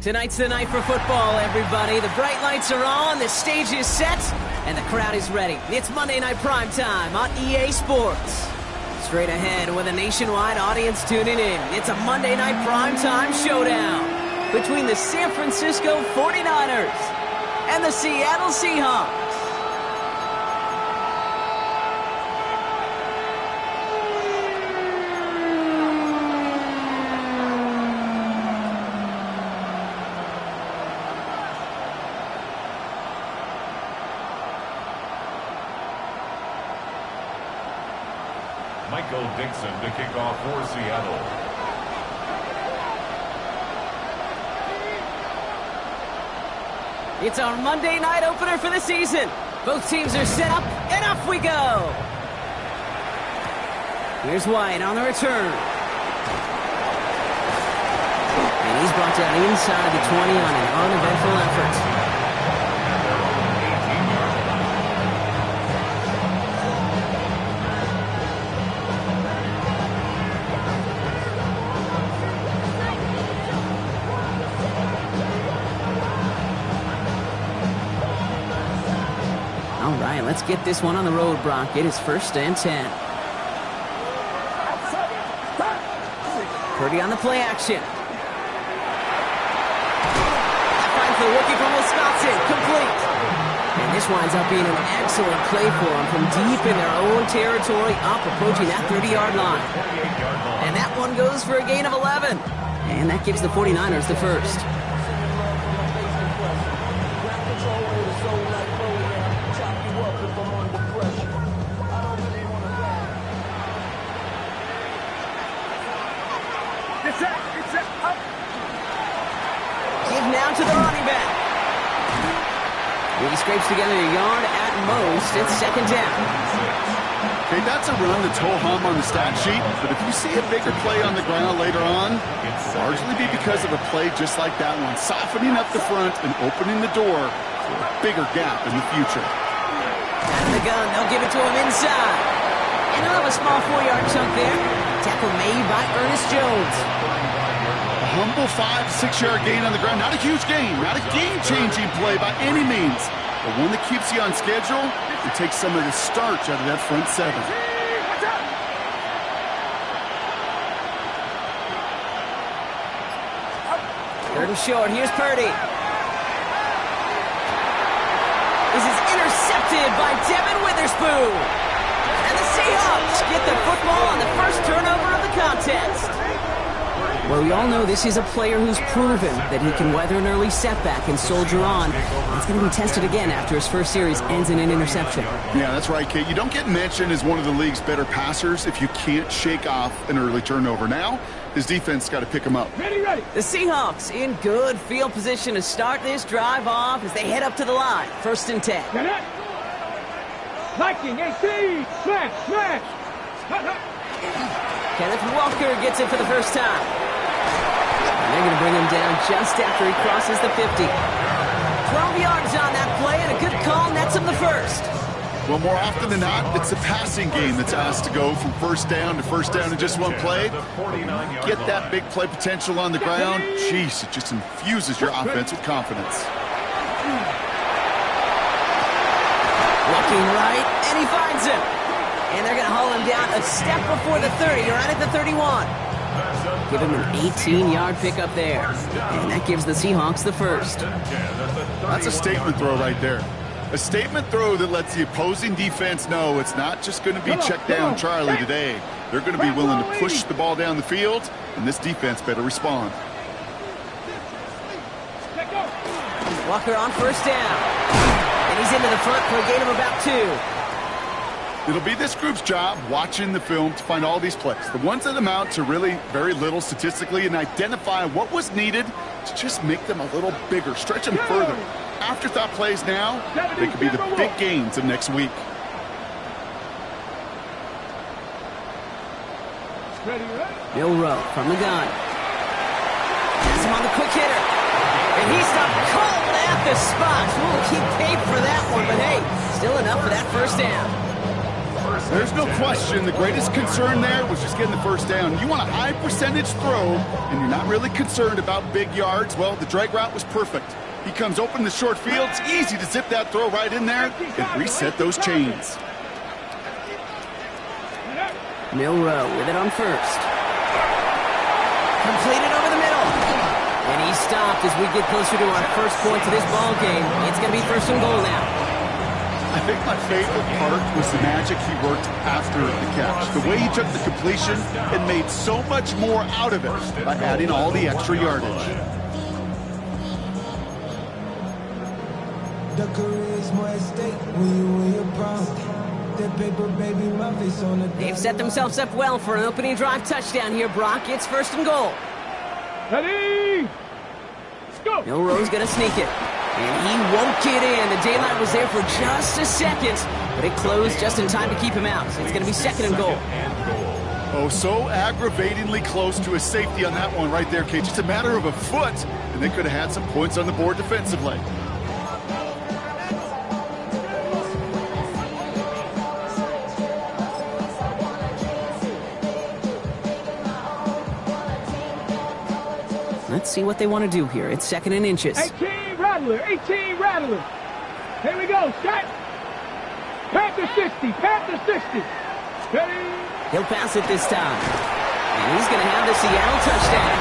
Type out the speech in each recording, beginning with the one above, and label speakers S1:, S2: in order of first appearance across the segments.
S1: Tonight's the night for football, everybody. The bright lights are on, the stage is set, and the crowd is ready. It's Monday Night Primetime on EA Sports. Straight ahead with a nationwide audience tuning in, it's a Monday Night Primetime showdown between the San Francisco 49ers and the Seattle Seahawks.
S2: Dixon to kick off for Seattle.
S1: It's our Monday night opener for the season. Both teams are set up, and off we go. Here's White on the return. And he's brought down inside the 20 on an uneventful effort. Let's get this one on the road, Brock. It is 1st and 10. Purdy on the play action. Finds the rookie from Wisconsin. Complete. And this winds up being an excellent play for them from deep in their own territory, up approaching that 30-yard line. And that one goes for a gain of 11. And that gives the 49ers the first. Now to the running back. He scrapes together a yard at most. It's 2nd down.
S3: Okay, that's a run that's ho-hum on the stat sheet, but if you see a bigger play on the ground later on, it'll largely be because of a play just like that one, softening up the front and opening the door for a bigger gap in the future.
S1: Out of the gun, they'll give it to him inside. And he'll have a small 4-yard chunk there. Tackle made by Ernest Jones.
S3: Humble 5-6-yard gain on the ground. Not a huge gain, not a game-changing play by any means, but one that keeps you on schedule and takes some of the starch out of that front seven.
S1: 3rd and short. Here's Purdy. This is intercepted by Devin Witherspoon. And the Seahawks get the football on the first turnover of the contest. Well, we all know this is a player who's proven that he can weather an early setback and soldier on. It's going to be tested again after his first series ends in an interception.
S3: Yeah, that's right, Kate. You don't get mentioned as one of the league's better passers if you can't shake off an early turnover. Now, his defense got to pick him up.
S1: Ready. The Seahawks in good field position to start this drive off as they head up to the line. 1st and 10.
S4: Viking 18, smash.
S1: Kenneth Walker gets it for the first time. And they're going to bring him down just after he crosses the 50. 12 yards on that play, and a good call nets him the first.
S3: Well, more often than not, it's the passing game that's asked to go from first down in just one play. Get that big play potential on the ground. Jeez, it just infuses your offense with confidence.
S1: Looking right, and he finds him. And they're going to haul him down a step before the 30, right at the 31. Give him an 18-yard pickup there. And that gives the Seahawks the first.
S3: That's a statement throw right there. A statement throw that lets the opposing defense know it's not just going to be check down Charlie today. They're going to be willing to push the ball down the field, and this defense better respond.
S1: Walker on first down. And he's into the front for a gain of about 2.
S3: It'll be this group's job watching the film to find all these plays. The ones that amount to really very little statistically and identify what was needed to just make them a little bigger, stretch them further. Afterthought plays now, they could be the big gains of next week.
S1: Bill Rowe from the gun. Has him on the quick hitter. And he stopped cold at the spot. We'll keep paid for that one, but hey, still enough for that first down.
S3: There's no question the greatest concern there was just getting the first down. You want a high percentage throw, and you're not really concerned about big yards. Well, the drag route was perfect. He comes open in the short field. It's easy to zip that throw right in there and reset those chains.
S1: Milroe with it on first. Completed over the middle. And he stopped as we get closer to our first point to this ball game. It's going to be first and goal now.
S3: I think my favorite part was the magic he worked after the catch. The way he took the completion and made so much more out of it by adding all the extra yardage.
S1: They've set themselves up well for an opening drive touchdown here, Brock. It's first and goal.
S4: Ready? Let's go.
S1: Milroe's going to sneak it. And he won't get in. The daylight was there for just a second, but it closed just in time to keep him out. So it's going to be second and goal.
S3: Oh, so aggravatingly close to a safety on that one right there, Kate. Just a matter of a foot, and they could have had some points on the board defensively.
S1: Let's see what they want to do here. It's second and inches.
S4: 18 Rattler, 18 Rattler. Here we go, set. Panther 60, Panther 60. Ready?
S1: He'll pass it this time. And he's going to have the Seattle touchdown.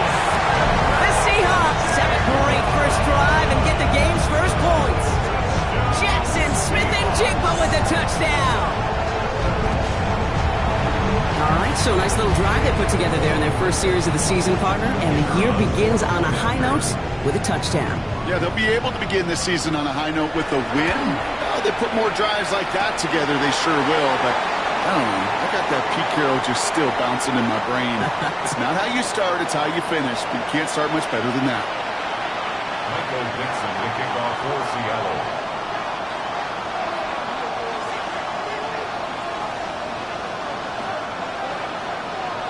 S1: The Seahawks have a great first drive and get the game's first points. Jackson Smith and Jigba with the touchdown. All right, so nice little drive they put together there in their first series of the season, partner. And the year begins on a high note with a touchdown.
S3: Yeah, they'll be able to begin this season on a high note with a win. They put more drives like that together, they sure will. But I don't know. I got that Pete Carroll just still bouncing in my brain. It's not how you start, it's how you finish. But you can't start much better than that.
S2: Michael Dixon to kick off for Seattle.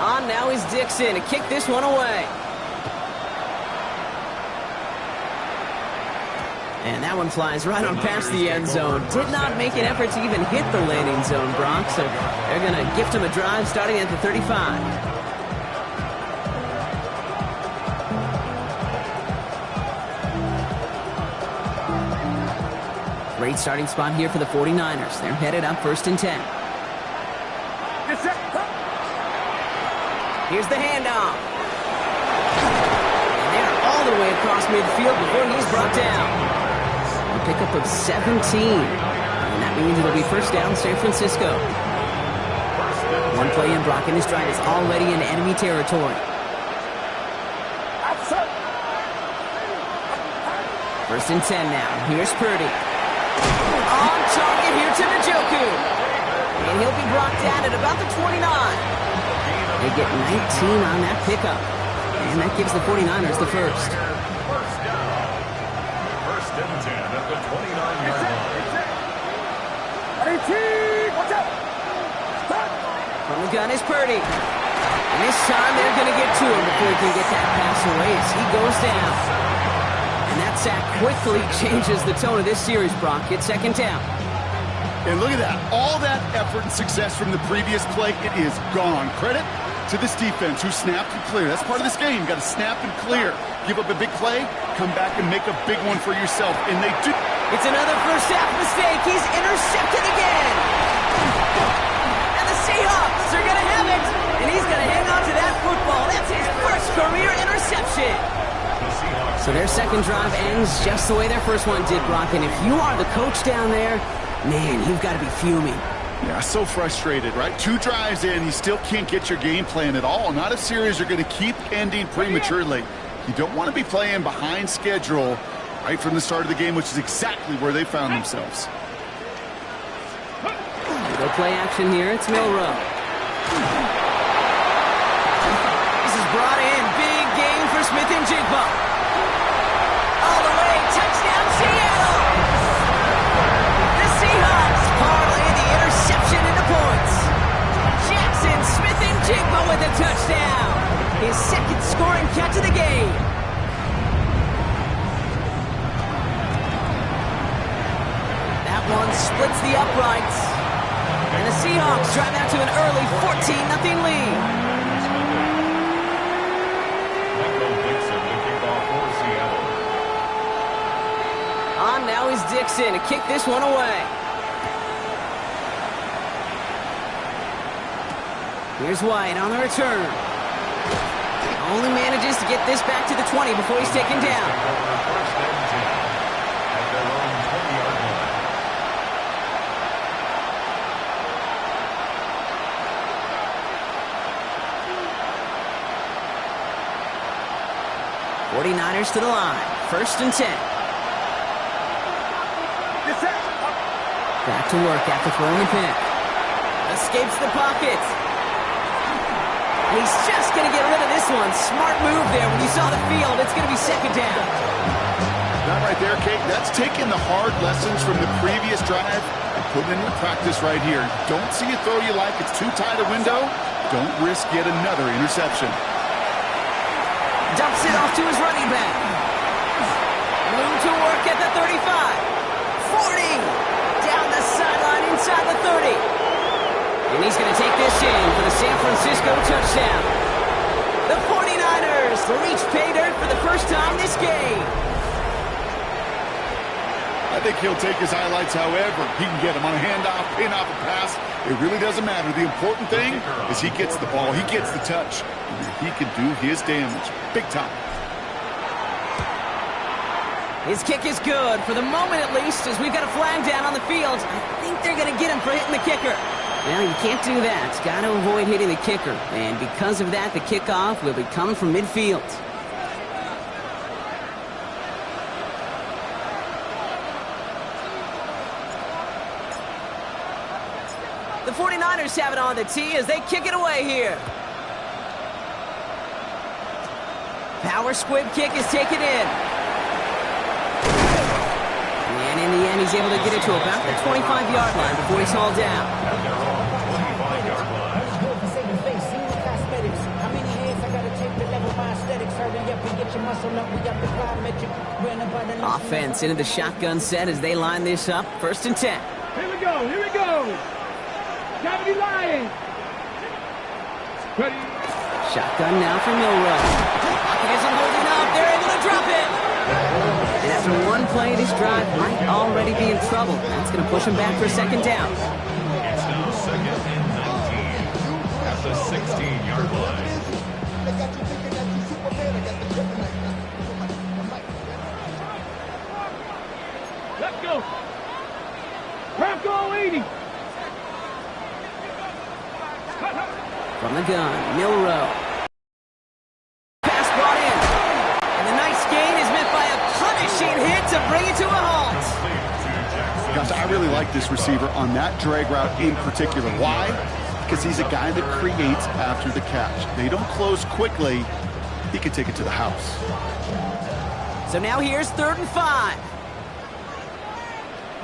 S1: On now is Dixon to kick this one away. And that one flies right on past the end zone. Did not make an effort to even hit the landing zone, Brock. So they're going to gift him a drive starting at the 35. Great starting spot here for the 49ers. They're headed up first and 10. Here's the handoff. And they're all the way across midfield before he's brought down. A pickup of 17. And that means it'll be first down San Francisco. One play in, Brock, and his drive is already in enemy territory. First and 10 now. Here's Purdy. On target here to Njoku. And he'll be brought down at about the 29. They get 19 on that pickup. And that gives the 49ers the first.
S2: First and 10 at the 29-yard line.
S4: 18, watch out.
S1: From the gun is Purdy. And this time they're going to get to him before he can get that pass away as he goes down. And that sack quickly changes the tone of this series, Brock. It's second down.
S3: And look at that. All that effort and success from the previous play, it is gone. Credit to this defense who snapped and cleared. That's part of this game. You got to snap and clear. Give up a big play, come back and make a big one for yourself. And they do.
S1: It's another first half mistake. He's intercepted again. And the Seahawks are going to have it. And he's going to hang on to that football. That's his first career interception. So their second drive ends just the way their first one did, Brock. And if you are the coach down there, man, you've got to be fuming.
S3: Yeah, so frustrated, right? 2 drives in, you still can't get your game plan at all. Not a series you're going to keep ending prematurely. You don't want to be playing behind schedule right from the start of the game, which is exactly where they found themselves.
S1: No play action here. It's Milrow. This is brought in. Big game for Smith and Jigba. All the way. Touchdown, Seattle. The Seahawks parlay the interception into points. Jackson Smith and Jigba with a touchdown. His second scoring catch of the game. That one splits the uprights. And the Seahawks drive out to an early 14-0 lead. On now is Dixon to kick this one away. Here's White on the return. Only manages to get this back to the 20 before he's taken down. '49ers to the line. 1st and 10. Back to work after throwing the pick. Escapes the pocket. He's just going to get rid of this one. Smart move there. When you saw the field, it's going to be second down.
S3: That right there, Kate, that's taking the hard lessons from the previous drive and putting it into practice right here. Don't see a throw you like. It's too tight a window. Don't risk yet another interception.
S1: Dumps it off to his running back. Move to work at the 35. 40. Down the sideline inside the 30. And he's going to take this in for the San Francisco touchdown. The 49ers reach pay dirt for the first time this game.
S3: I think he'll take his highlights however he can get them on a handoff, pin off a pass. It really doesn't matter. The important thing is he gets the ball, he gets the touch. He can do his damage big time.
S1: His kick is good, for the moment at least, as we've got a flag down on the field. I think they're going to get him for hitting the kicker. Well, you can't do that. Got to avoid hitting the kicker. And because of that, the kickoff will be coming from midfield. The 49ers have it on the tee as they kick it away here. Power squib kick is taken in. And in the end, he's able to get it to about the 25-yard line before he's hauled down. Offense into the shotgun set as they line this up. 1st and 10.
S4: Here we go, here we go. Gravity Lions. Ready.
S1: Shotgun now for Milrow. Pocket isn't holding up. They're able to drop it. And after one play, this drive might already be in trouble. That's going to push him back for a second down.
S2: It's now 2nd and 19 at the 16-yard line.
S4: Let's go. Bronco 80.
S1: From the gun, Milrow. Pass brought in. And the nice gain is met by a punishing hit to bring it to a halt.
S3: Gosh, I really like this receiver on that drag route in particular. Why? Because he's a guy that creates after the catch. They don't close quickly. He can take it to the house.
S1: So now here's 3rd and 5.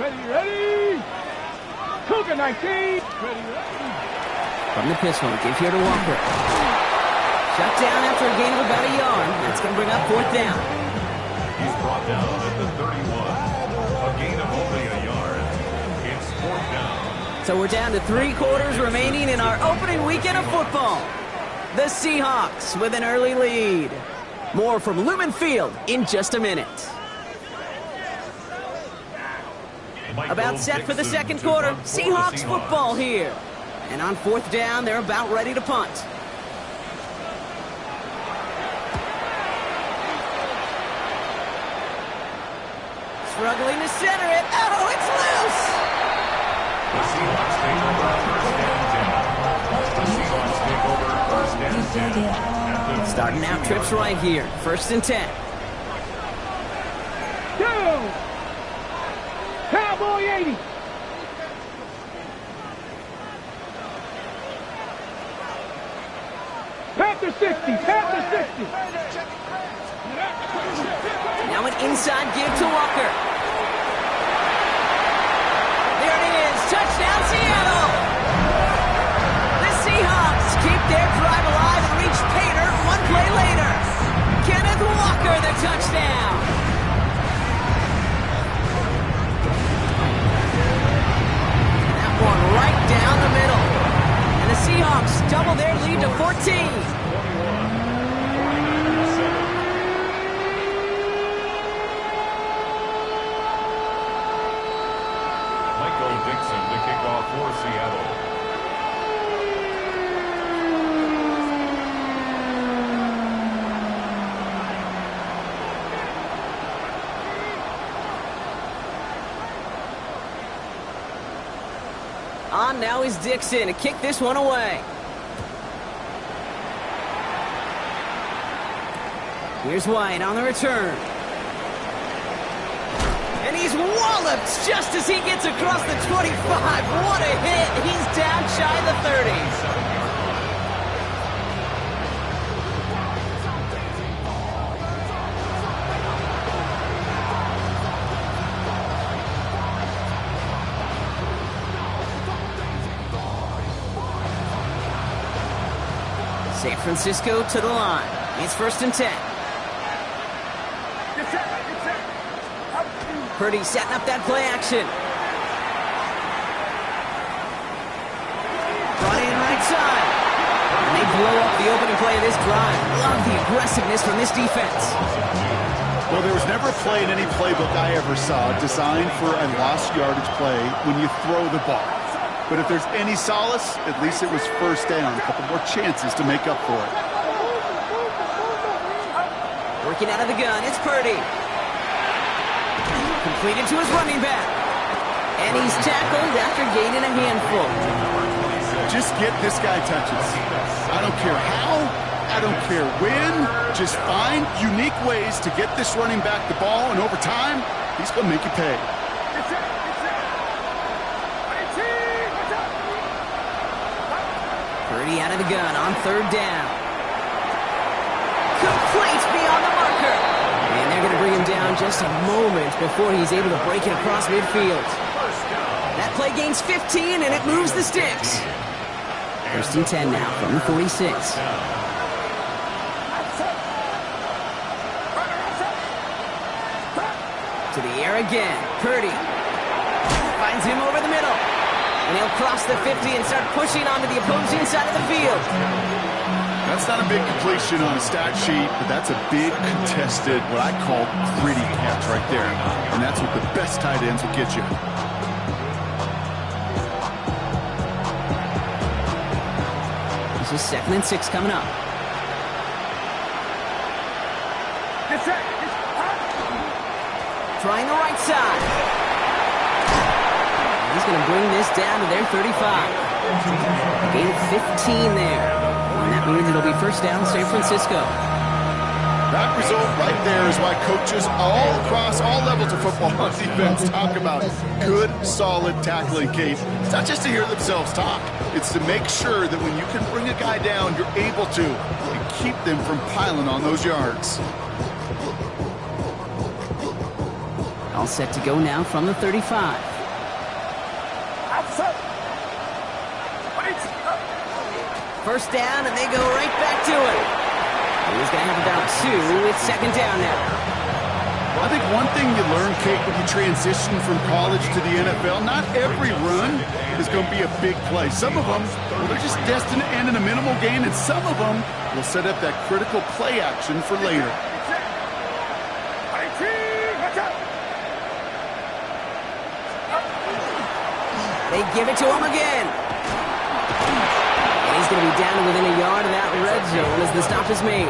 S4: Ready. Cougar 19. Ready.
S1: From the pistol, give here to Walker. Shut down after a gain of about a yard. That's going to bring up 4th down.
S2: He's brought down at the 31. A gain of only a yard. It's 4th down.
S1: So we're down to 3 quarters remaining in our opening weekend of football. The Seahawks with an early lead. More from Lumen Field in just a minute. About set for the second quarter. Seahawks football here. And on 4th down, they're about ready to punt. Struggling to center it. Oh, it's loose!
S2: The Seahawks take over 1st and 10. At the
S1: Starting out trips right here. 1st and 10.
S4: Go! Cowboy 80. Panther 60. Panther 60.
S1: Now an inside give to Walker. There it is. Touchdown, Seattle. The Seahawks keep their drive alive and reach Pater 1 play later. Kenneth Walker, the touchdown. That one right down the middle. And the Seahawks double their lead to 14.
S2: For Seattle.
S1: On now is Dixon to kick this one away. Here's White on the return. And he's walloped just as he gets across the 25. What a hit. He's down shy of the 30. San Francisco to the line. It's 1st and 10. Purdy setting up that play action. Brought in right side. And they blow up the opening play of this drive. Love the aggressiveness from this defense.
S3: Well, there was never a play in any playbook I ever saw designed for a lost yardage play when you throw the ball. But if there's any solace, at least it was 1st down. A couple more chances to make up for it.
S1: Working out of the gun, it's Purdy. Completed to his running back. And he's tackled after gaining a handful.
S3: Just get this guy touches. I don't care how, I don't care when. Just find unique ways to get this running back the ball, and over time, he's going to make you pay.
S1: Purdy out of the gun on 3rd down. Complete beyond the marker. And they're going to bring him down just a moment before he's able to break it across midfield. That play gains 15, and it moves the sticks. 1st and 10 now from the 46. To the air again. Purdy finds him over the middle. And he'll cross the 50 and start pushing onto the opposing side of the field.
S3: That's not a big completion on a stat sheet, but that's a big contested, what I call gritty catch right there. And that's what the best tight ends will get you.
S1: This is 2nd and 6 coming up. Trying the right side. He's going to bring this down to their 35. Gain of 15 there. And that means it'll be 1st down San Francisco.
S3: That result right there is why coaches all across all levels of football on defense talk about good, solid tackling, Kate. It's not just to hear themselves talk. It's to make sure that when you can bring a guy down, you're able to and keep them from piling on those yards.
S1: All set to go now from the 35. First down, and they go right back to it. He's going to have about 2. It's 2nd down now.
S3: I think one thing you learn, Kate, when you transition from college to the NFL, not every run is going to be a big play. Some of them, well, they're just destined to end in a minimal gain, and some of them will set up that critical play action for later.
S1: They give it to him again. And he's going to be down within a yard of that red zone as the stop is made.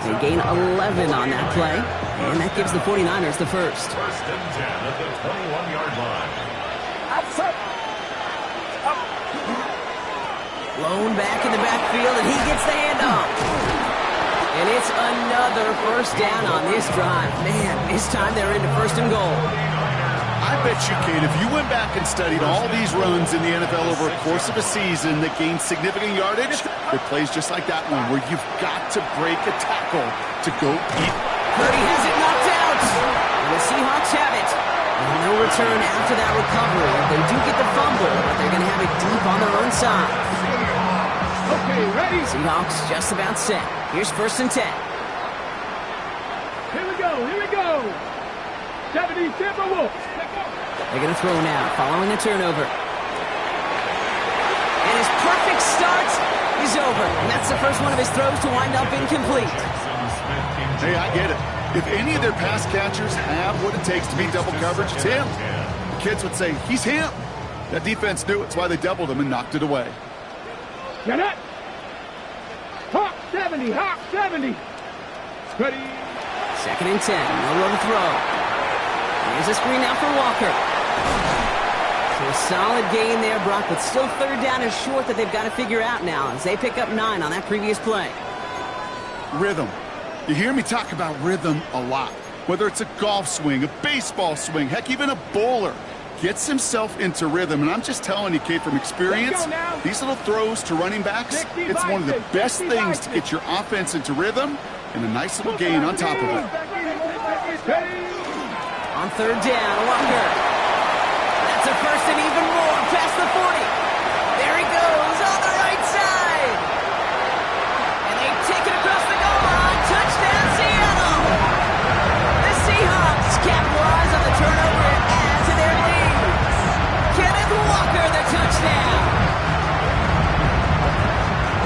S1: They gain 11 on that play, and that gives the 49ers the first.
S2: First and 10 at the 21-yard line.
S1: Blown back in the backfield, and he gets the handoff. And it's another first down on this drive. Man, this time they're into first and goal.
S3: I bet you, Kate, if you went back and studied all these runs in the NFL over a course of a season that gained significant yardage, there are plays just like that one where you've got to break a tackle to go eat.
S1: Purdy has it knocked out. And the Seahawks have it. And no return after that recovery. They do get the fumble, but they're going to have it deep on their own side.
S4: Okay, ready?
S1: Seahawks just about set. Here's first and 10.
S4: Here we go, here we go. 70 Timberwolves.
S1: They're going to throw now, following the turnover. And his perfect start is over. And that's the first one of his throws to wind up incomplete.
S3: Hey, I get it. If any of their pass catchers have what it takes to beat double coverage, it's him. The kids would say, he's him. That defense knew it. That's why they doubled him and knocked it away.
S4: Get it. Hawk 70, Hawk 70. Ready?
S1: Second and 10, no room to throw. Here's a screen now for Walker. So a solid gain there, Brock, but still third down is short that they've got to figure out now as they pick up 9 on that previous play.
S3: Rhythm. You hear me talk about rhythm a lot. Whether it's a golf swing, a baseball swing, heck, even a bowler gets himself into rhythm. And I'm just telling you, Kate, from experience, these little throws to running backs, it's one of the best things to get your offense into rhythm and a nice little gain on top of it.
S1: On third down, Walker. That's a first and even more past the 40. There he goes on the right side. And they take it across the goal line. Touchdown, Seattle. The Seahawks capitalize on the turnover and add to their lead. Kenneth Walker, the touchdown.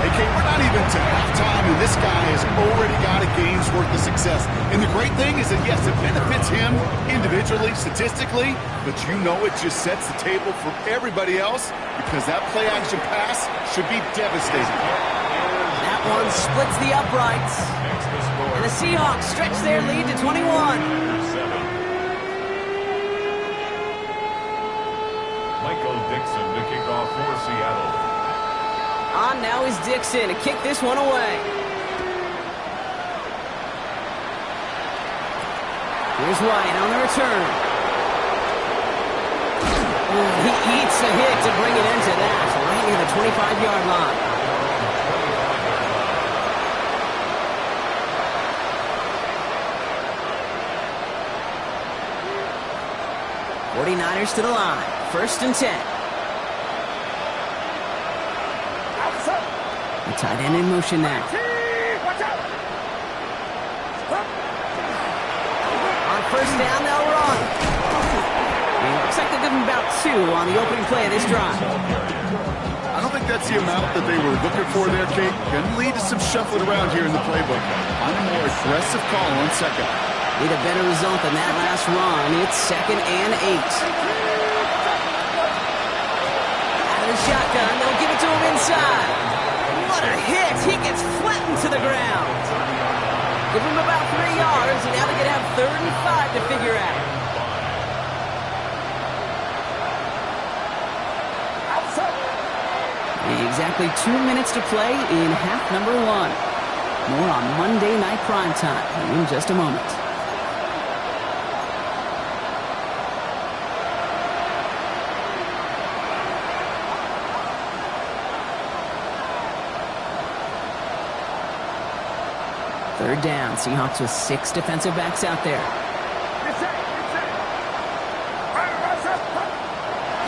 S3: Hey, Kate, we're not even to halftime, and this guy has already got a game's worth of success. And the great thing is that, yes, it benefits him individually, statistically, but you know it just sets the table for everybody else because that play-action pass should be devastating.
S1: That one splits the uprights. And the Seahawks stretch their lead to 21.
S2: Michael Dixon to kick off for Seattle.
S1: On now is Dixon to kick this one away. Here's White on the return. He eats the hit to bring it into that, right near the 25-yard line. '49ers to the line. First and 10. The tight end in motion now. On first down, they'll run. And it looks like they'll give them about 2 on the opening play of this drive.
S3: I don't think that's the amount that they were looking for there, Kate. Going to lead to some shuffling around here in the playbook. On a more aggressive call on second.
S1: Need a better result than that last run. It's second and 8. Out of the shotgun, they'll give it to him inside. What a hit! He gets flattened to the ground. Give him about 3 yards, and now they're going to have 3rd and 5 to figure out. Exactly 2 minutes to play in half number 1. More on Monday Night Primetime in just a moment. Third down, Seahawks with 6 defensive backs out there.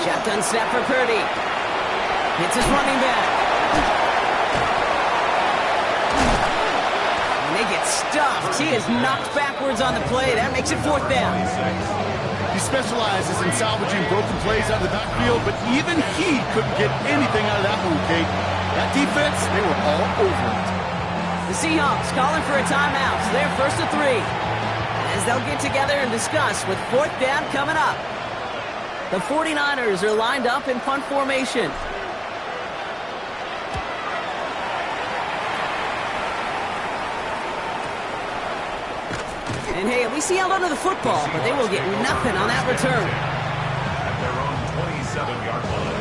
S1: Shotgun snap for Purdy. Hits his running back. And they get gets stuffed. He is knocked backwards on the play. That makes it 4th down.
S3: He specializes in salvaging broken plays out of the backfield, but even he couldn't get anything out of that one, Kate. That defense, they were all over it.
S1: The Seahawks calling for a timeout. So they're 1st and 3. As they'll get together and discuss with 4th down coming up. The 49ers are lined up in punt formation. And hey, at least he held onto the football, but they will get nothing on that return.
S2: At their own 27-yard line.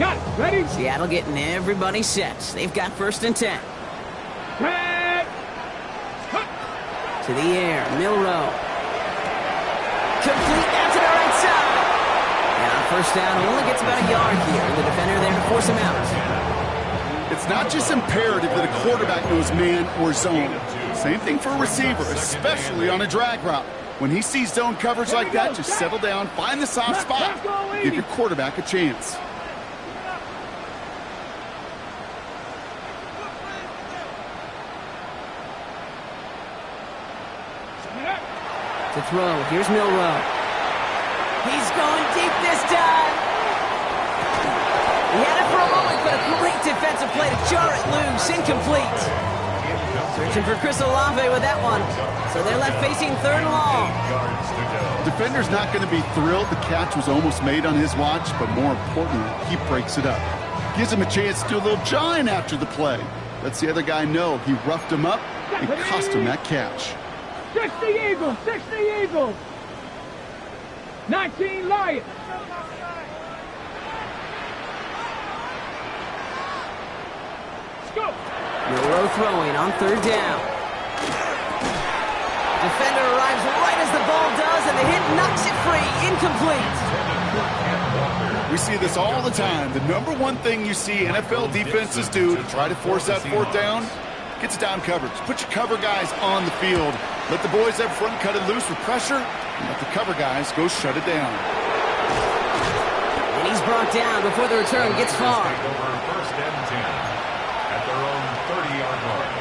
S4: Got it. Ready?
S1: Seattle getting everybody set. They've got 1st and 10.
S4: Tag.
S1: To the air, Milrow. Complete out to the right side. And on 1st down, only gets about a yard here. And the defender there to force him out.
S3: It's not just imperative that a quarterback knows man or zone. Same thing for a receiver, especially on a drag route. When he sees zone coverage like that, just settle down, find the soft spot, give your quarterback a chance.
S1: To throw, here's Milrow. He's going deep this time. He had it for a moment, but a great defensive play to jar it loose. Incomplete. Searching for Chris Olave with that one. So they're left facing 3rd and long.
S3: The defender's not going to be thrilled the catch was almost made on his watch, but more importantly, he breaks it up. Gives him a chance to do a little jawing after the play. Lets the other guy know he roughed him up and cost him that catch.
S4: 60 Eagles, 60 Eagles. 19 Lions. Let's go.
S1: Milrow throwing on 3rd down. Defender arrives right as the ball does, and the hit knocks it free. Incomplete.
S3: We see this all the time. The number one thing you see NFL defenses do to try to force that 4th down, gets down coverage. Put your cover guys on the field. Let the boys up front cut it loose with pressure, and let the cover guys go shut it down.
S1: And he's brought down before the return gets far.
S2: Take over 1st and 10 at their own 30-yard line.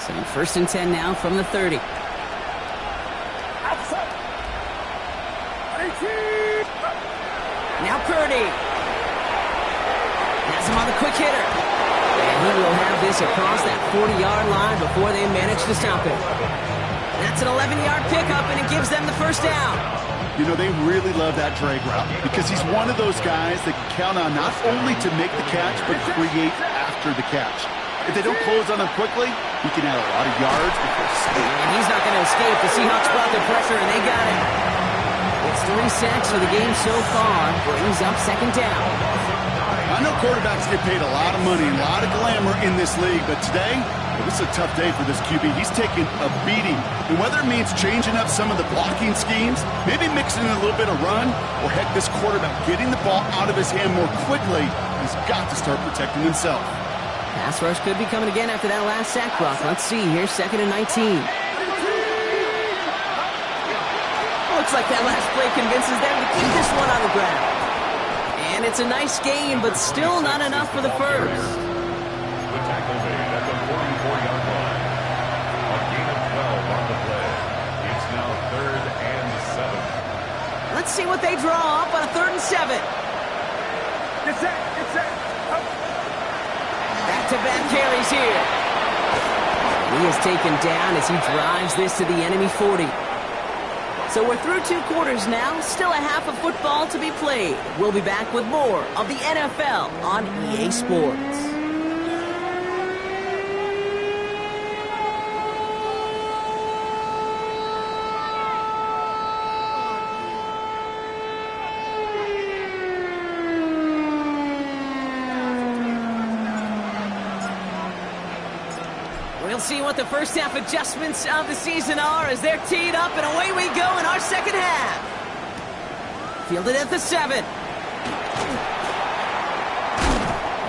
S1: So 1st and 10 now from the 30. Now Purdy. Has him on the quick hitter. And he will have this across that 40-yard line before they manage to stop him. That's an 11-yard pickup, and it gives them the 1st down.
S3: You know, they really love that drag route because he's one of those guys that can count on not only to make the catch, but create after the catch. If they don't close on him quickly, he can add a lot of yards before escape.
S1: And he's not going to escape. The Seahawks brought their pressure, and they got it. It's 3 sacks for the game so far. Brings up 2nd down.
S3: I know quarterbacks get paid a lot of money and a lot of glamour in this league, but today, well, this is a tough day for this QB. He's taking a beating. And whether it means changing up some of the blocking schemes, maybe mixing in a little bit of run, or heck, this quarterback getting the ball out of his hand more quickly, he's got to start protecting himself.
S1: Pass rush could be coming again after that last sack, Brock. Let's see here, 2nd and 19. Looks like that last play convinces them to keep this one on the ground. And it's a nice game, but still not enough for the 1st.
S2: The tackle made at the 44-yard line. A gain of 12 on the play. It's now 3rd and 7.
S1: Let's see what they draw up on a 3rd and 7.
S4: It's that.
S1: Back-to-back carries here. He is taken down as he drives this to the enemy 40. So we're through 2 quarters now, still a half of football to be played. We'll be back with more of the NFL on EA Sports. We'll see what the first half adjustments of the season are as they're teed up, and away we go in our second half. Fielded at the 7.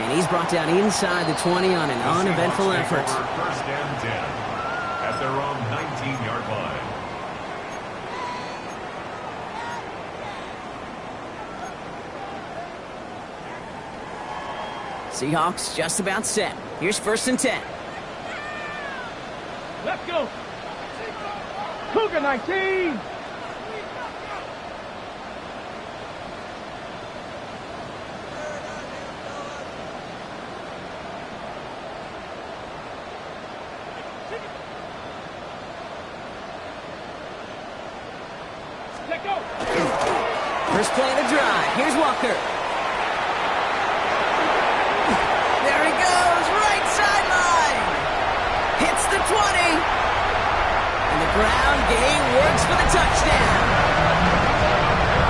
S1: And he's brought down inside the 20 on an uneventful effort.
S2: First and 10 at their own 19-yard line.
S1: Seahawks just about set. Here's first and 10.
S4: Let's go. Cougar 19. Let go.
S1: First play of the drive. Here's Walker. There he goes, right sideline. Hits the 20. And the ground game works for the touchdown.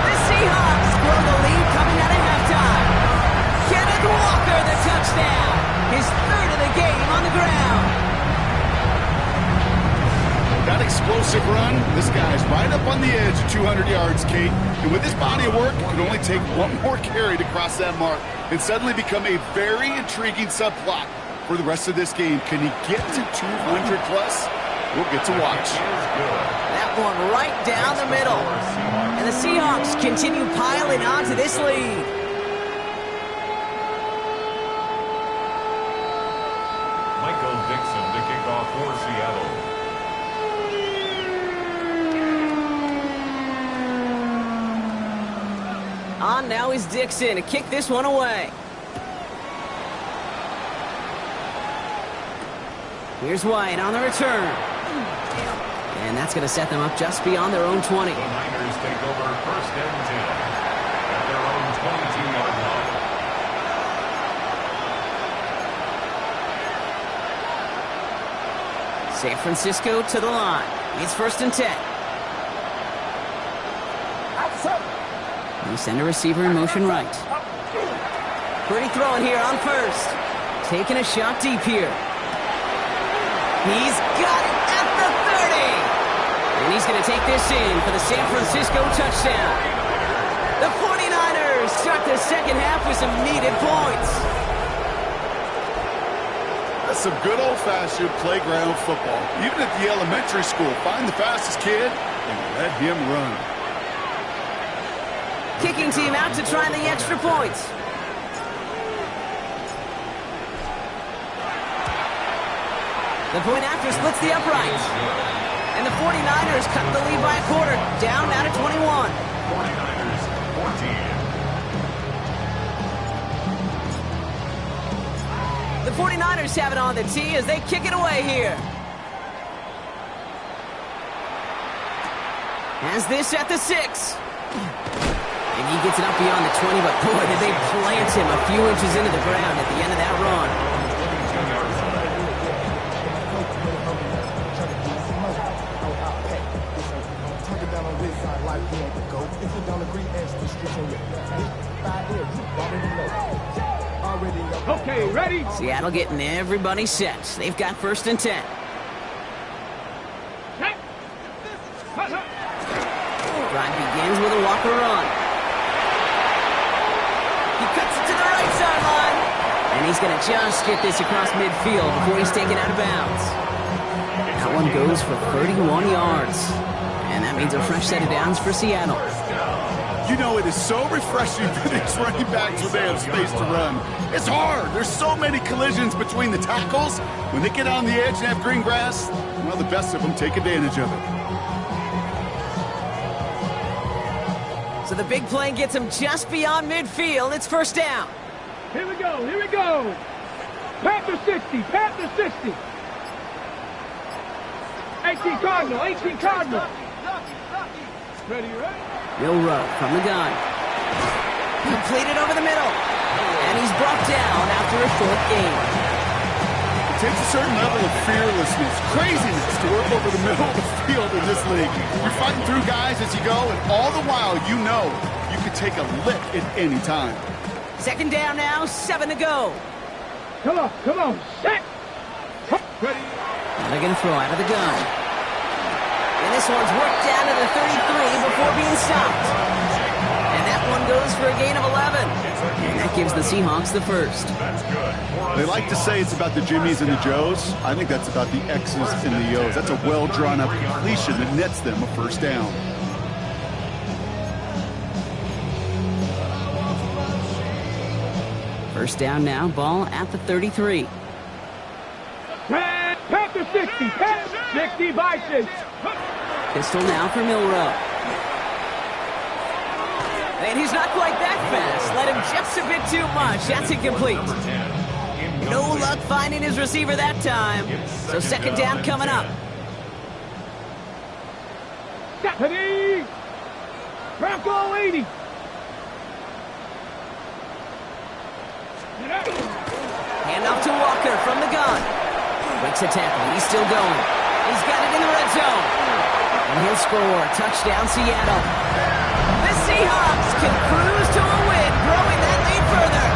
S1: The Seahawks grow the lead coming out of halftime. Kenneth Walker, the touchdown. His third of the game on the ground.
S3: That explosive run, this guy's right up on the edge of 200 yards, Kate. And with his body of work, it can only take one more carry to cross that mark and suddenly become a very intriguing subplot for the rest of this game. Can he get to 200 plus? We'll get to watch.
S1: That one right down the middle. And the Seahawks continue piling on to this lead.
S2: Michael Dixon to kick off for Seattle.
S1: On now is Dixon to kick this one away. Here's White on the return. And that's going to set them up just beyond their own 20.
S2: The Niners take over first and 10 at their own 22-yard line.
S1: San Francisco to the line. It's first and 10. They send a receiver in motion right. Pretty throwing here on first. Taking a shot deep here. He's got it at the 30. And he's going to take this in for the San Francisco touchdown. The 49ers start the second half with some needed points.
S3: That's some good old-fashioned playground football. Even at the elementary school, find the fastest kid and let him run.
S1: Kicking team out to try the extra points. The point after splits the uprights. And the 49ers cut the lead by a quarter, down now to 21.
S2: 49ers 14.
S1: The 49ers have it on the tee as they kick it away here. Has this at the 6. And he gets it up beyond the 20, but boy, did they plant him a few inches into the ground at the end of that run.
S4: Okay, ready?
S1: Seattle getting everybody set. They've got first and 10. Drive begins with a Walker run. He cuts it to the right sideline. And he's going to just get this across midfield before he's taken out of bounds. That one goes for 31 yards. And that means a fresh set of downs for Seattle.
S3: You know, it is so refreshing for these running backs when they have space to run. It's hard. There's so many collisions between the tackles. When they get on the edge and have green grass, well, the best of them take advantage of it.
S1: So the big play gets him just beyond midfield. It's first down.
S4: Here we go, here we go. Panther 60, Panther 60. 18 Cardinal, 18 Cardinal. Ready, ready?
S1: Will Rowe from the gun. Completed over the middle. And he's brought down after a short gain.
S3: It takes a certain level of fearlessness, craziness to work over the middle of the field in this league. You're fighting through guys as you go, and all the while you know you can take a lick at any time.
S1: Second down now, 7 to go.
S4: Come on, set. Ready?
S1: Now they're going to throw out of the gun. And this one's worked down to the 33 before being stopped. And that one goes for a gain of 11. And that gives the Seahawks the first.
S2: That's good.
S3: They like to say it's about the Jimmies and the Joes. I think that's about the X's and the O's. That's a well-drawn-up completion that nets them a first down.
S1: First down now, ball at the 33.
S4: Panther 60, Panther 60, Bison.
S1: Pistol now for Milrow. And he's not quite that fast. Let him just a bit too much. That's incomplete. No luck finding his receiver that time. So second down coming up.
S4: Stephanie! Bronco 80.
S1: Handoff to Walker from the gun. Breaks a tackle. He's still going. He's got it in the red zone. And he'll score. Touchdown, Seattle. The Seahawks can cruise to a win, growing that lead further.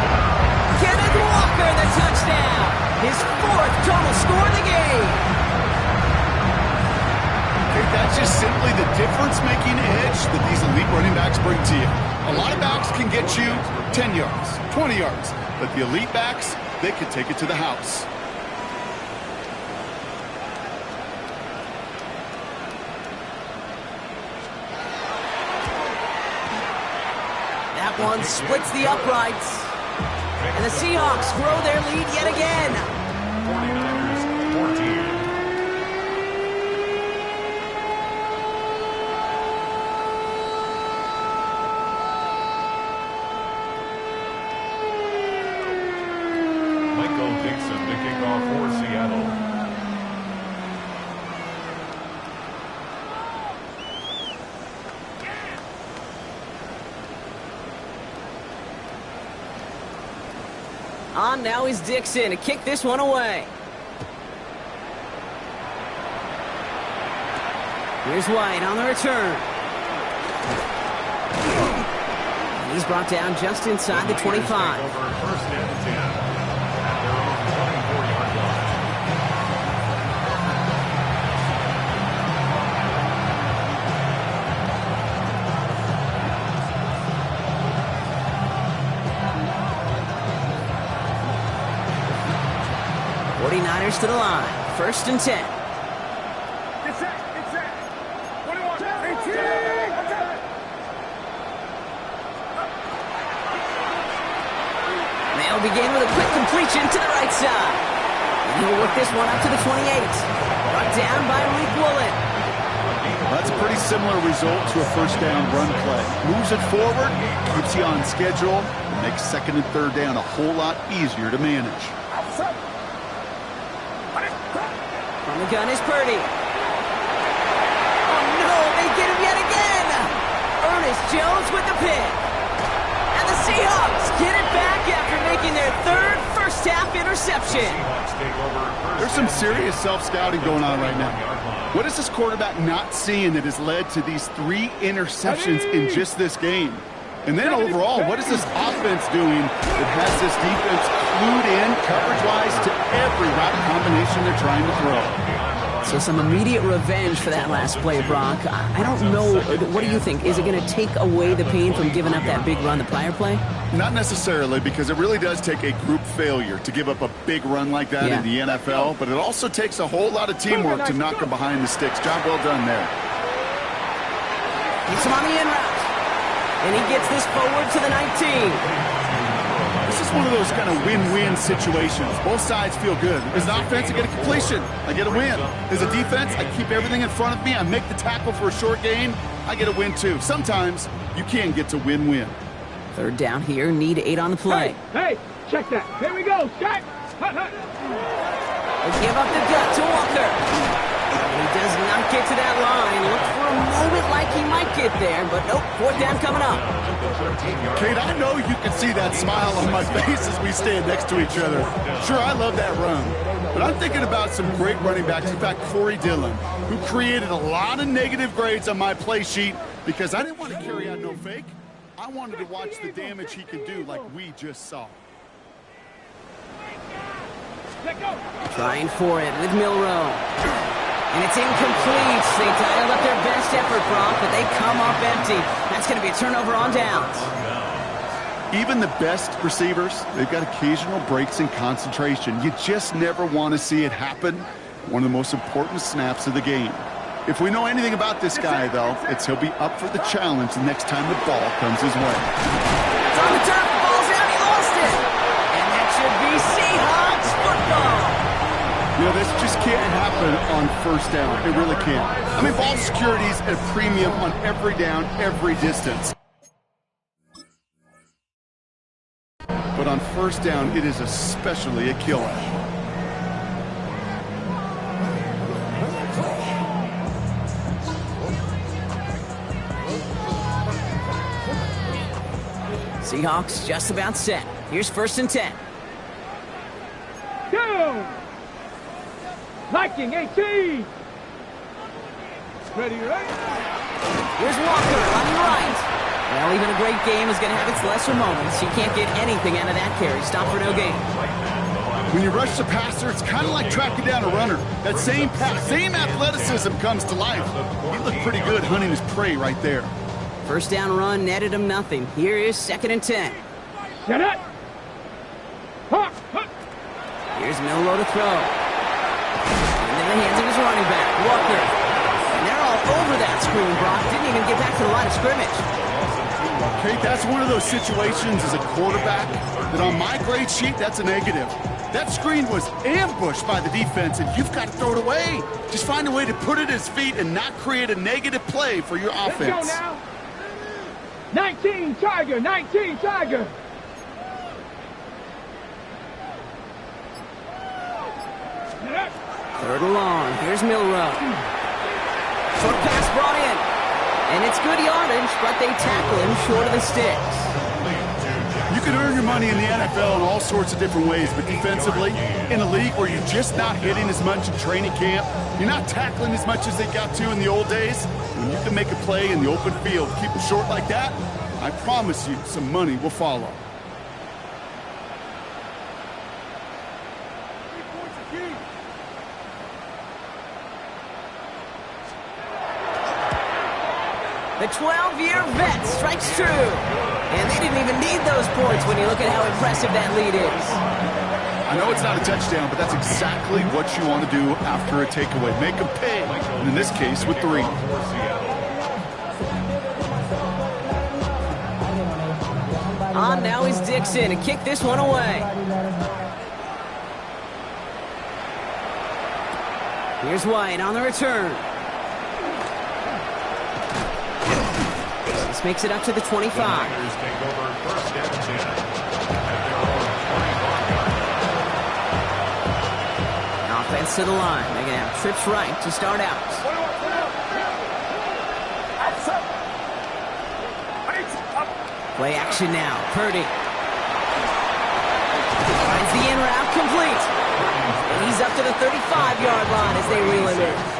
S1: Kenneth Walker, the touchdown. His fourth total score of the game.
S3: Okay, that's just simply the difference-making edge that these elite running backs bring to you. A lot of backs can get you 10 yards, 20 yards, but the elite backs, they can take it to the house.
S1: That one splits the uprights. And the Seahawks grow their lead yet again.
S2: 49ers 14. Dixon to kick off for Seattle.
S1: On now is Dixon to kick this one away. Here's White on the return. And he's brought down just inside the 25.
S2: First and 10.
S1: 49ers to the line. First and 10.
S4: It's set. 21, 18.
S1: They'll begin with a quick completion to the right side. And he'll work this one up to the 28. Brought down by Malik Woolen.
S3: That's a pretty similar result to a first down run play. Moves it forward, keeps you on schedule, and makes second and third down a whole lot easier to manage.
S1: From the gun is Purdy. Oh no, they get him yet again. Ernest Jones with the pick. And the Seahawks get it back after making their third first-half interception.
S3: There's some serious self-scouting going on right now. What is this quarterback not seeing that has led to these 3 interceptions in just this game? And then overall, what is this offense doing that has this defense clued in coverage-wise to every route combination they're trying to throw?
S1: So some immediate revenge for that last play, Brock. I don't know. What do you think? Is it going to take away the pain from giving up that big run the prior play?
S3: Not necessarily, because it really does take a group failure to give up a big run like that in the NFL, but it also takes a whole lot of teamwork to knock them behind the sticks. Job well done there.
S1: Gets him on the in route. And he gets this forward to the 19.
S3: This is one of those kind of win-win situations. Both sides feel good. As an offense, I get a completion. I get a win. As a defense, I keep everything in front of me. I make the tackle for a short gain. I get a win, too. Sometimes you can get to win-win.
S1: Third down here. Need 8 on the play.
S4: Hey, check that. Here we go. Scott.
S1: They give up the gut to Walker. He does not get to that line. Looked for a moment like he might get there, but nope, fourth down coming up.
S3: Kate, I know you can see that smile on my face as we stand next to each other. Sure, I love that run, but I'm thinking about some great running backs. In fact, Corey Dillon, who created a lot of negative grades on my play sheet because I didn't want to carry out no fake. I wanted to watch the damage he could do like we just saw.
S1: Trying for it with Milrow. And it's incomplete. They dialed up their best effort, Brock, but they come up empty. That's going to be a turnover on downs.
S3: Even the best receivers, they've got occasional breaks in concentration. You just never want to see it happen. One of the most important snaps of the game. If we know anything about this guy, though, it's he'll be up for the challenge the next time the ball comes his way.
S1: It's on the turf, ball's out, he lost it. And that should be Seahawks football.
S3: You know, this just can't happen on first down. It really can't. I mean, ball security's at a premium on every down, every distance. But on first down, it is especially a killer.
S1: Seahawks just about set. Here's 1st and 10.
S4: Down. Liking 18. Ready, right?
S1: Here's Walker running right. Well, even a great game is going to have its lesser moments. You can't get anything out of that carry. Stop for no gain.
S3: When you rush the passer, it's kind of like tracking down a runner. That same pass, same athleticism comes to life. He looked pretty good hunting his prey right there.
S1: First down run netted him nothing. Here is 2nd and 10.
S4: Set up.
S1: Here's Milroe to throw. Into the hands of his running back, Walker. And they're all over that screen, Brock. Didn't even get back to the line of scrimmage.
S3: Okay, that's one of those situations as a quarterback that on my grade sheet, that's a negative. That screen was ambushed by the defense, and you've got to throw it away. Just find a way to put it at his feet and not create a negative play for your offense.
S4: Let's go now. 19 Tiger, 19 Tiger.
S1: Third and long. Here's Milroe. Short pass brought in. And it's good yardage, but they tackle him short of the sticks.
S3: You can earn your money in the NFL in all sorts of different ways, but defensively, in a league where you're just not hitting as much in training camp, you're not tackling as much as they got to in the old days, when you can make a play in the open field, keep it short like that, I promise you some money will follow.
S1: The 12-year vet strikes true. And they didn't even need those points when you look at how impressive that lead is.
S3: I know it's not a touchdown, but that's exactly what you want to do after a takeaway. Make them pay, and in this case with 3.
S1: On now is Dixon to kick this one away. Here's White on the return. This makes it up to the 25. Offense to the line. They're going to have trips right to start out. Play action now. Purdy. Finds the in route complete. And he's up to the 35-yard line as they reel him in.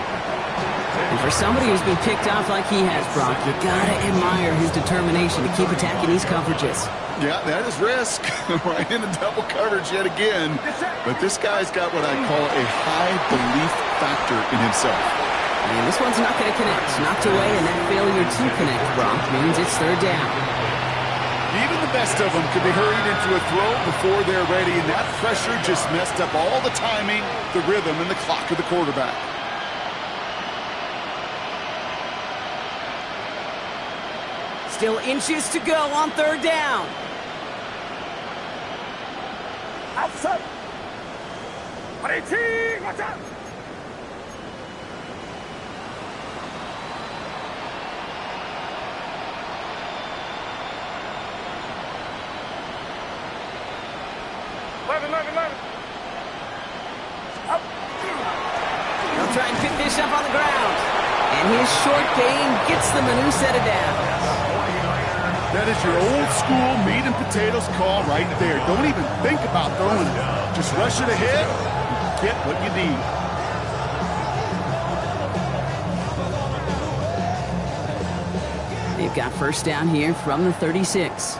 S1: And for somebody who's been picked off like he has, Brock, you gotta admire his determination to keep attacking these coverages.
S3: Yeah, that is risk. Right into double coverage yet again. But this guy's got what I call a high belief factor in himself.
S1: And this one's not going to connect. Knocked away, and that failure to connect, Brock, means it's 3rd down.
S3: Even the best of them could be hurried into a throw before they're ready, and that pressure just messed up all the timing, the rhythm, and the clock of the quarterback.
S1: Still inches to go on 3rd down.
S4: Outside. 18, watch out.
S1: They'll try and pick this up on the ground. And his short gain gets them a new set of downs.
S3: That is your old school meat and potatoes call right there. Don't even think about throwing it. Just rush it ahead and get what you need.
S1: They've got first down here from the 36.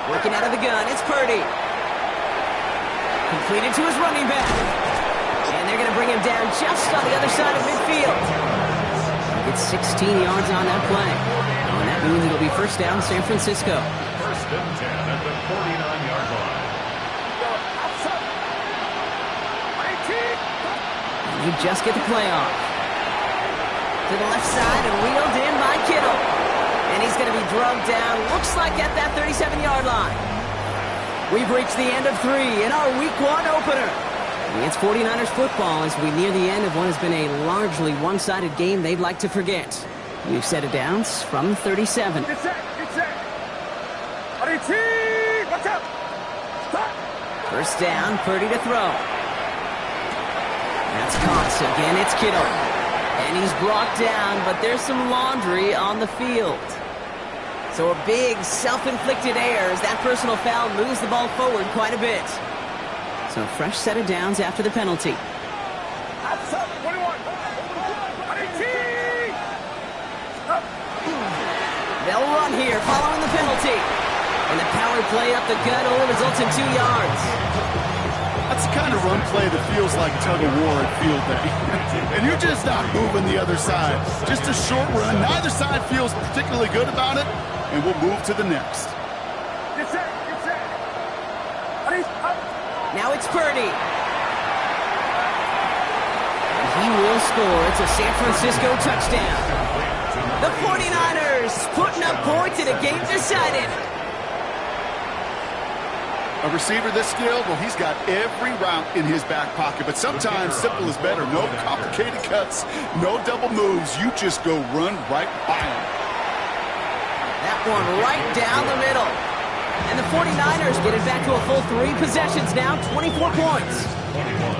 S1: Working out of the gun, it's Purdy. Completed to his running back. And they're going to bring him down just on the other side of midfield. It's 16 yards on that play. And That means it'll be first down, San Francisco.
S2: First and 10 at the 49-yard line.
S1: And they just get the play off. To the left side and wheeled in by Kittle. And he's going to be drugged down, looks like at that 37-yard line. We've reached the end of 3 in our Week 1 opener. It's 49ers football as we near the end of what has been a largely one-sided game they'd like to forget. New set of downs from the 37.
S4: Get set. Watch out.
S1: First down, Purdy to throw. That's caught. Again, it's Kittle. And he's brought down, but there's some laundry on the field. So a big self-inflicted error as that personal foul moves the ball forward quite a bit. So a fresh set of downs after the penalty. They'll run here following the penalty. And the power play up the gut only results in 2 yards.
S3: That's the kind of run play that feels like tug-of-war at field day. And you're just not moving the other side. Just a short run. Neither side feels particularly good about it. And we'll move to the next.
S4: Get set.
S1: Now it's Purdy. And he will score. It's a San Francisco touchdown. The 49ers putting up points in a game decided.
S3: A receiver this skilled, well, he's got every route in his back pocket. But sometimes simple is better. No complicated cuts, no double moves. You just go run right by him.
S1: That one right down the middle. And the 49ers get it back to a full 3 possessions now, 24 points. 21.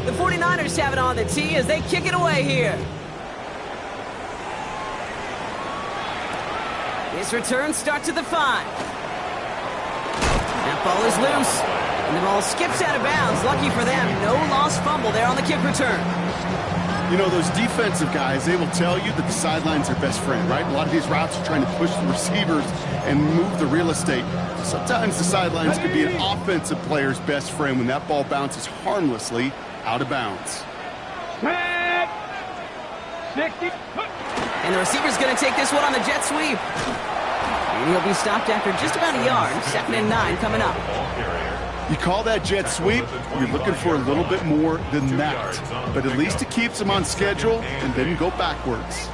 S1: The 49ers have it on the tee as they kick it away here. This return starts at the 5. That ball is loose. And the ball skips out of bounds. Lucky for them, no lost fumble there on the kick return.
S3: You know, those defensive guys, they will tell you that the sideline's their best friend, right? A lot of these routes are trying to push the receivers and move the real estate. Sometimes the sidelines could be an offensive player's best friend when that ball bounces harmlessly out of bounds.
S4: 60.
S1: And the receiver's going to take this one on the jet sweep. And he'll be stopped after just about a yard. 2nd and 9 coming up.
S3: You call that jet sweep, you're looking for a little bit more than that. But at least it keeps them on schedule and didn't go backwards.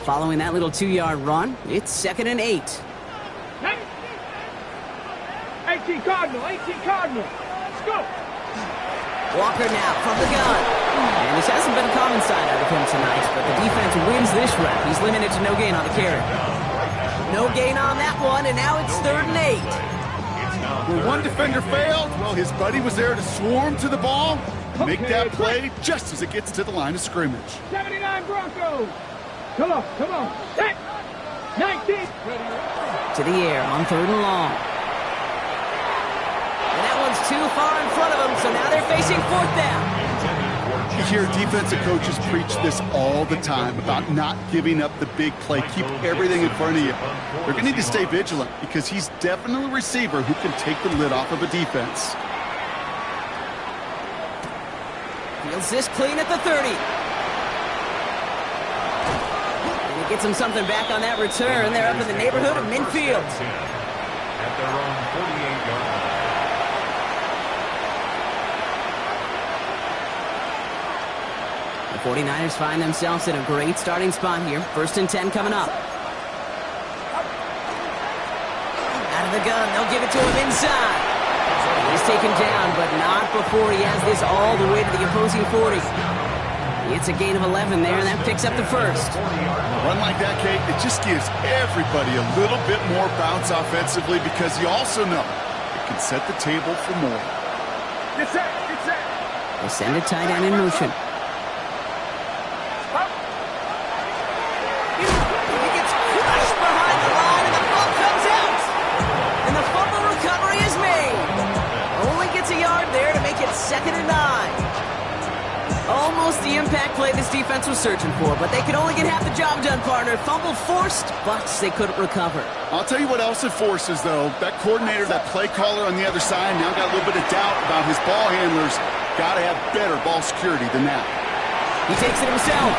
S1: Following that little 2-yard run, it's 2nd and 8.
S4: 18 Cardinal. Let's go.
S1: Walker now from the gun. And this hasn't been a common side out of him tonight, but the defense wins this rep. He's limited to no gain on the carry. No gain on that one, and now it's 3rd and 8.
S3: Where one defender failed, well, his buddy was there to swarm to the ball, make that play just as it gets to the line of scrimmage.
S4: 79 Broncos. Come on. Set. 19.
S1: To the air on 3rd and long. And that one's too far in front of them, so now they're facing 4th down.
S3: You hear defensive coaches preach this all the time about not giving up the big play. Keep everything in front of you. They're going to need to stay vigilant because he's definitely a receiver who can take the lid off of a defense.
S1: Feels this clean at the 30. And he gets him something back on that return. They're up in the neighborhood of midfield.
S2: At their own 48-yard line.
S1: The 49ers find themselves in a great starting spot here. 1st and 10 coming up. Out of the gun, they'll give it to him inside. He's taken down, but not before he has this all the way to the opposing 40. It's a gain of 11 there, and that picks up the 1st.
S3: A run like that, Kate, it just gives everybody a little bit more bounce offensively because you also know it can set the table for more.
S4: Get set.
S1: They send a tight end in motion. Second and 9. Almost the impact play this defense was searching for, but they could only get half the job done, partner. Fumble forced, but they couldn't recover.
S3: I'll tell you what else it forces, though. That coordinator, that play caller on the other side, now got a little bit of doubt about his ball handlers. Got to have better ball security than that.
S1: He takes it himself.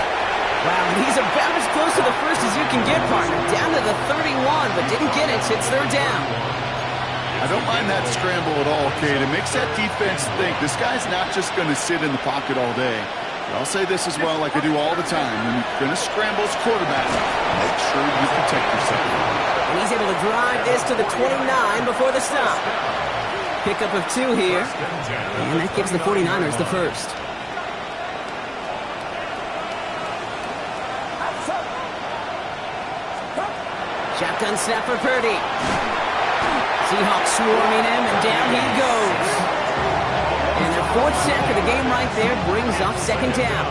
S1: Wow, he's about as close to the first as you can get, partner. Down to the 31, but didn't get it. It's third down.
S3: I don't mind that scramble at all, Kate. It makes that defense think this guy's not just going to sit in the pocket all day. But I'll say this as well, like I do all the time. When you're going to scramble as quarterback, make sure you protect yourself.
S1: And he's able to drive this to the 29 before the stop. Pickup of 2 here. And that gives the 49ers the first. Shotgun snap for Purdy. Seahawks swarming him, and down he goes. And their 4th sack of the game right there brings up second down.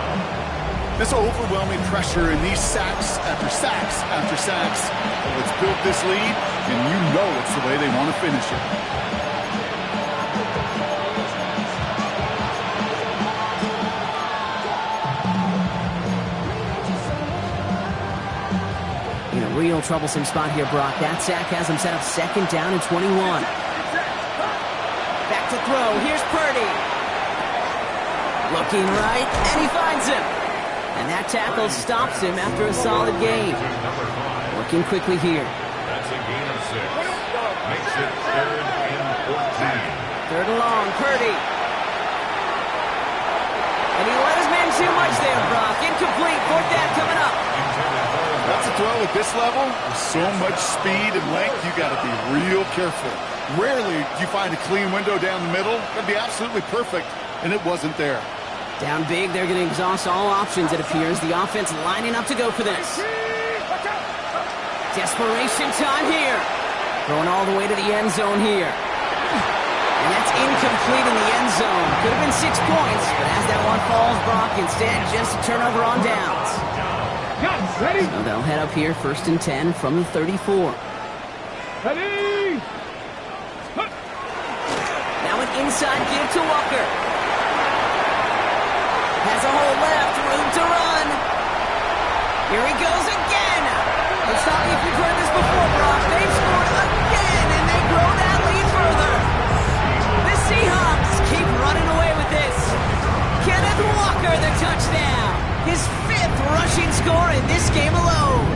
S3: This overwhelming pressure and these sacks after sacks after sacks. Let's build this lead, and you know it's the way they want to finish it.
S1: In a real troublesome spot here, Brock. That sack has him set up second down and 21. Back to throw. Here's Purdy. Looking right, and he finds him. And that tackle stops him after a solid gain. Working quickly here.
S2: That's a gain of 6. Makes it third and 14.
S1: Third and long, Purdy. And he let his man too much there, Brock. Incomplete. 4th down coming up.
S3: That's a throw at this level. With so much speed and length, you got to be real careful. Rarely do you find a clean window down the middle. That'd be absolutely perfect, and it wasn't there.
S1: Down big, they're going to exhaust all options, it appears. The offense lining up to go for this. Desperation time here. Throwing all the way to the end zone here. And that's incomplete in the end zone. Could have been 6 points, but as that one falls, Brock, instead just a turnover on downs.
S4: Ready?
S1: So they'll head up here, 1st and 10 from the 34.
S4: Ready?
S1: Now an inside give to Walker. Has a hole left, room to run. Here he goes again. Let's tell me if you've heard this before, Brock. They've scored again, and they grow that lead further. The Seahawks keep running away with this. Kenneth Walker, the touchdown. His 5th rushing score in this game alone.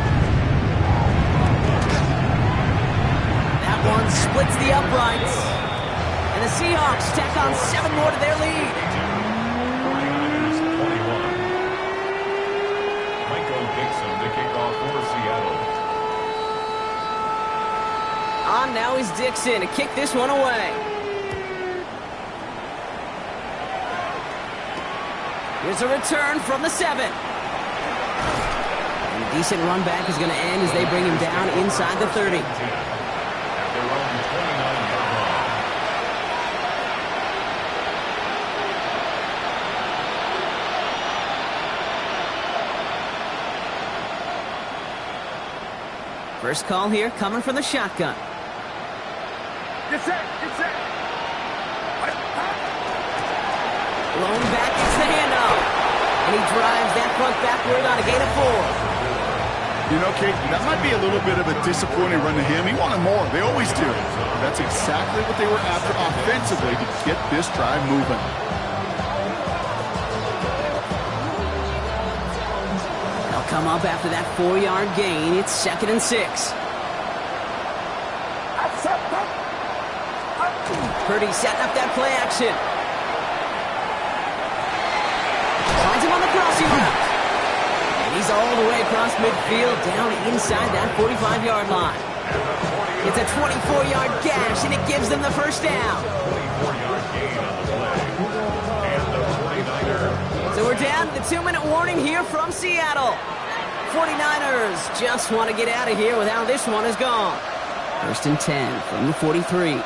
S1: That one splits the uprights. And the Seahawks tack on 7 more to their lead.
S2: 21. Michael Dixon to kick off for Seattle.
S1: On now is Dixon to kick this one away. Here's a return from the 7. And a decent run back is going to end as they bring him down inside the 30.
S2: At their own 29-yard line.
S1: First call here coming from the shotgun.
S4: Get set. Get set.
S1: Blown back, it's the handoff. And he drives that front backward on a gain of 4.
S3: You know, Kate, that might be a little bit of a disappointing run to him. He wanted more. They always do. That's exactly what they were after offensively to get this drive moving.
S1: They'll come up after that 4-yard gain. It's 2nd and 6. Purdy setting up that play action. Finds him on the crossing route. And he's all the way across midfield, down inside that 45-yard line. It's a 24-yard gash, and it gives them the first down.
S2: 24-yard gain on the play. And the 49ers.
S1: So we're down to the 2-minute warning here from Seattle. 49ers just want to get out of here with how this one is gone. 1st and 10 from the 43.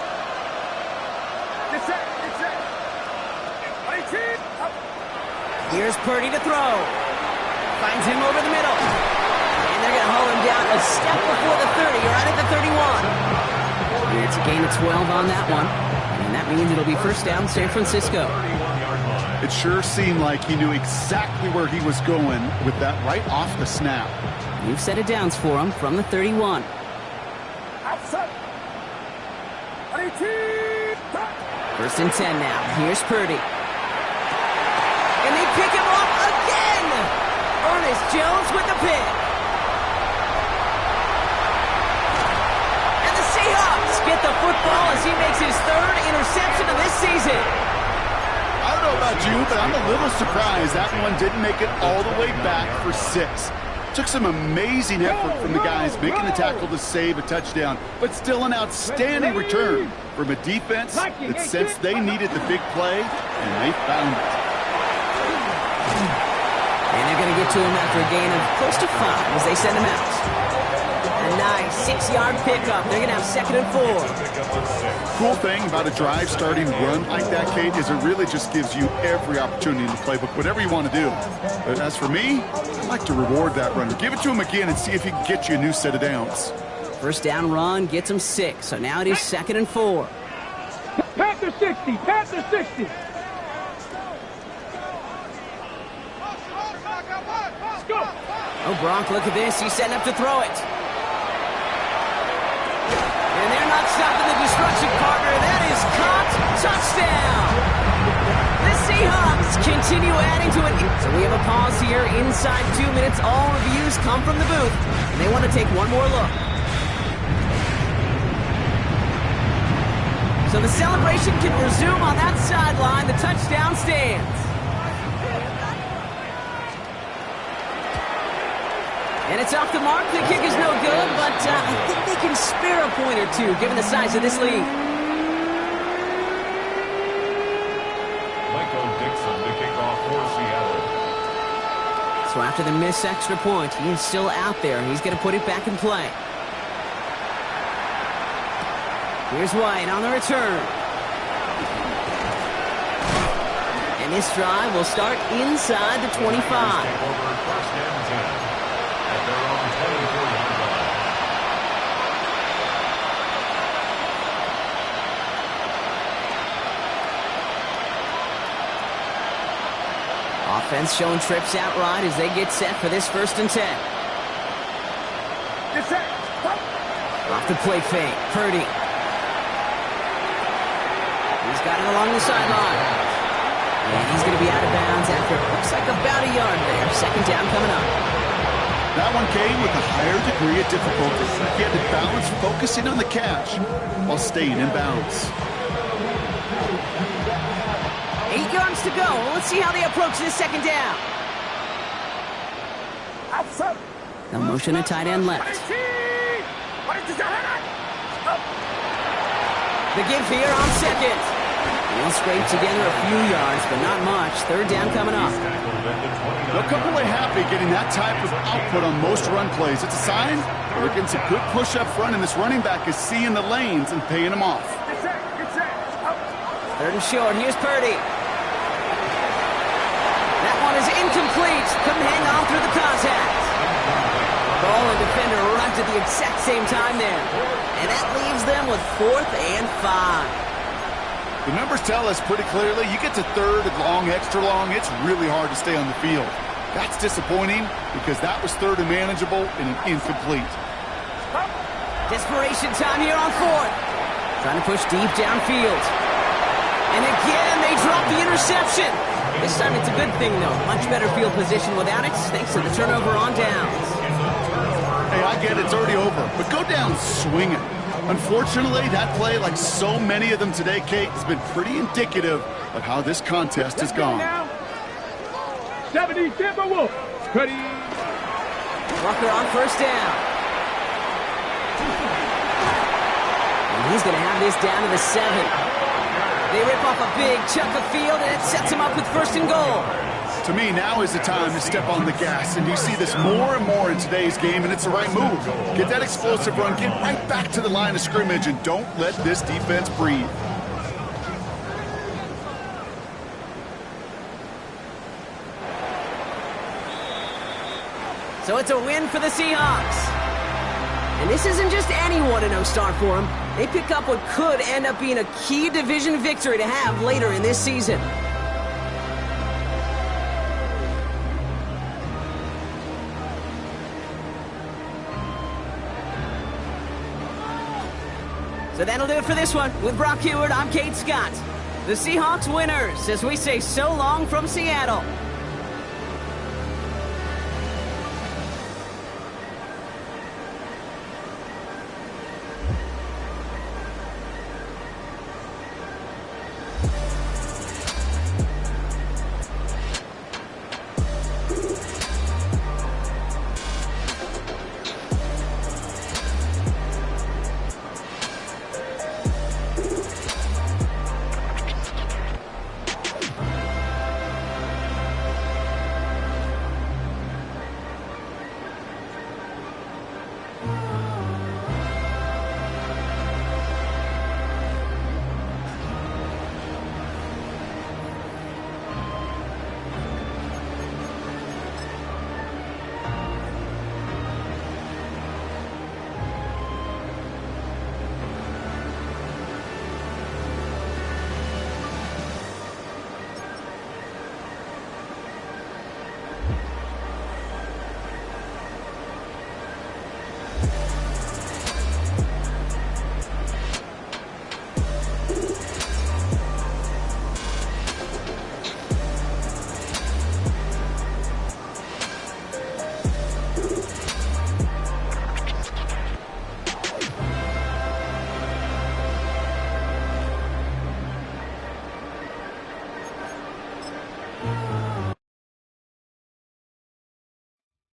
S1: Here's Purdy to throw. Finds him over the middle. And they're going to haul him down a step before the 30, right at the 31. And it's a gain of 12 on that one. And that means it'll be first down San Francisco.
S3: It sure seemed like he knew exactly where he was going with that right off the snap.
S1: You've set it downs for him from the 31. First and 10 now. Here's Purdy. And they pick him off again! is Jones with the pick. And the Seahawks get the football as he makes his third interception of this season.
S3: I don't know about you, but I'm a little surprised that one didn't make it all the way back for 6. Took some amazing effort from the guys making the tackle to save a touchdown, but still an outstanding return from a defense that sensed they needed the big play, and they found it.
S1: And they're going to get to him after a gain of close to 5 as they send him out. A nice 6-yard pickup. They're going to have 2nd and 4.
S3: Cool thing about a drive starting run like that, Kate, is it really just gives you every opportunity in the playbook, whatever you want to do. But as for me, I like to reward that runner. Give it to him again and see if he can get you a new set of downs.
S1: First down run gets him 6, so now it is 2nd and 4.
S4: Panther 60, Panther 60. Let's go.
S1: Oh, Gronk, look at this. He's setting up to throw it. And they're not stopping the destruction, partner. That is caught. Touchdown. The Seahawks continue adding to it. So we have a pause here. Inside 2 minutes, all reviews come from the booth. And they want to take one more look. So the celebration can resume on that sideline. The touchdown stands. And it's off the mark. The kick is no good, but I think they can spare a point or two, given the size of this lead.
S2: Michael Dixon to kick off for Seattle.
S1: So after the missed extra point, he is still out there. He's going to put it back in play. Here's White on the return. And this drive will start inside the 25.
S2: First and 10. At their own 24-yard line.
S1: Offense showing trips out right as they get set for this 1st and 10.
S4: Get set.
S1: Off the play fake, Purdy. He's got it along the sideline. And he's going to be out of bounds after it looks like about a yard there. 2nd down coming up.
S3: That one came with a higher degree of difficulty. He had to balance focusing on the catch while staying in bounds.
S1: 8 yards to go. Let's see how they approach this 2nd down. The motion a tight end left. The give here on 2nd. He'll scrape together a few yards, but not much. 3rd down coming up.
S3: They'll come away happy getting that type of output on most run plays. It's a sign they're getting some good push up front, and this running back is seeing the lanes and paying them off.
S1: 3rd and short. Here's Purdy. That one is incomplete. Couldn't hang on through the contact. Ball and defender arrived at the exact same time there. And that leaves them with 4th and 5.
S3: The numbers tell us pretty clearly, you get to 3rd and long, extra long, it's really hard to stay on the field. That's disappointing because that was 3rd and manageable and an incomplete.
S1: Desperation time here on 4th. Trying to push deep downfield. And again, they drop the interception. This time it's a good thing, though. Much better field position without it, thanks to the turnover on downs.
S3: Hey, I get it, it's already over, but go down swinging. Unfortunately, that play, like so many of them today, Kate, has been pretty indicative of how this contest has gone.
S4: 70 Timberwolves. Cuddy.
S1: Walker on 1st down. And he's going to have this down to the 7. They rip off a big chunk of field, and it sets him up with 1st and goal.
S3: To me, now is the time to step on the gas, and you see this more and more in today's game, and it's the right move. Get that explosive run, get right back to the line of scrimmage, and don't let this defense breathe.
S1: So it's a win for the Seahawks. And this isn't just any 1-0 start for them. They pick up what could end up being a key division victory to have later in this season. So that'll do it for this one. With Brock Heward, I'm Kate Scott. The Seahawks winners, as we say so long from Seattle.